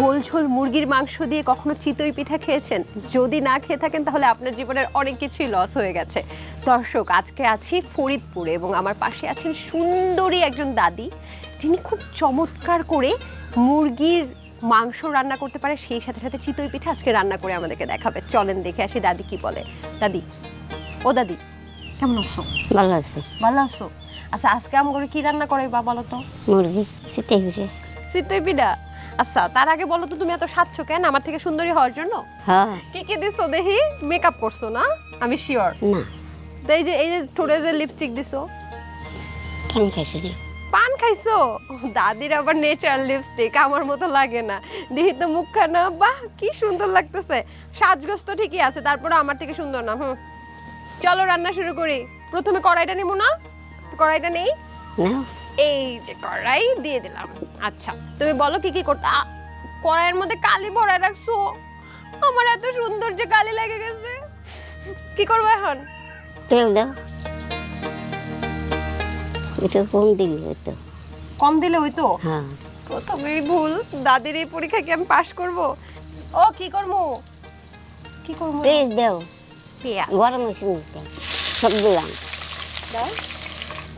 ঝোল ঝোল মুরগির মাংস দিয়ে কখনো চিতই পিঠা খেয়েছেন? যদি না খেয়ে থাকেন তাহলে আপনার জীবনের অনেক কিছুই লস হয়ে গেছে। দর্শক, আজকে আছি ফরিদপুরে এবং আমার পাশে আছেন সুন্দরী একজন দাদি, যিনি খুব চমৎকার করে মুরগির মাংস রান্না করতে পারে, সেই সাথে সাথে চিতই পিঠা আজকে রান্না করে আমাদেরকে দেখাবে। চলেন দেখে আসি দাদি কি বলে। দাদি, ও দাদি, কেমন আছো? ভালো আছে। ভালো আছো? আচ্ছা, আজকে আমাকে কি রান্না করে বা বলো তো? মুরগি শীতে ঘুরে। চিতই পিঠা। আচ্ছা, তার আগে বলো তো তুমি এত সাজছো কেন? আমার থেকে সুন্দরী হওয়ার জন্য? হ্যাঁ। কি কি দিছো দেখি? মেকআপ করছো না? আমি শিওর না। তো এই যে ঠোঁটে যে লিপস্টিক দিছো। কেন খাইছি রে? পান খাইছো? দাদির আবার ন্যাচারাল লিপস্টিক, আমার মতো লাগে না। দেখি তো মুখখানা, বাহ কি সুন্দর লাগতেছে। সাজগোজ তো ঠিকই আছে, তারপরে আমার থেকে সুন্দর না। চলো রান্না শুরু করি। প্রথমে কড়াইটা নিব না? কড়াইটা নেই? না। এই যে কড়াই দিয়ে দিলাম। আচ্ছা, তুমি বলো কি কি করতে। কড়াইয়ের মধ্যে কালি ভরায় রাখছো। আমার এত সুন্দর যে কালি লেগে গেছে। কি করবো এখন? তেল দাও। এটা কম দিবি হয়তো। কম দিলে হইতো? হ্যাঁ। প্রথমেই ভুল। দাদির এই পরীক্ষা কি আমি পাশ করব? ও কি করবো? কি করবো? পেঁয়াজ দাও। পেঁয়াজ গরম হয়েছে মুখটা। সব দিলাম। দাও।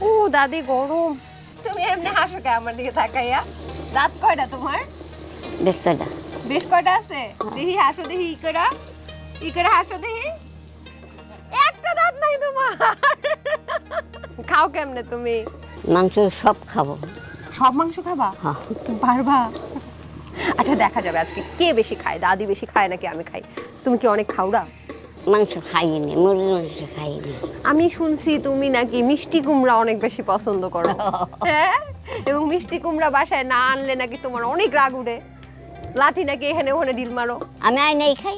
ও দাদি গরম। তুমি এমনি হাসো কে আমার দিকে তাকাইয়া? দাঁত কয়টা তোমার? বেশটা। বেশ কয়টা আছে? দেখি হাসো, দেখি ই করে হাসো দেখি। একটা দাঁত নাই তোমার। খাও কেমনে তুমি? মাংস সব খাবো। সব মাংস খাবা? হ্যাঁ। পারবা? আচ্ছা, দেখা যাবে আজকে কে বেশি খায়। দাদি বেশি খায় নাকি আমি খাই? তুমি কি অনেক খাওড়া? মাংস খাইনি, মুরগির মাংস খাইনি। আমি শুনছি তুমি নাকি মিষ্টি কুমড়া অনেক বেশি পছন্দ করো। হ্যাঁ, এবং মিষ্টি কুমড়া বাসায় না আনলে নাকি তোমার অনেক রাগ উঠে। লাঠি নাকি এখানে ওখানে ঢিল মারো। আমি আই নাই খাই।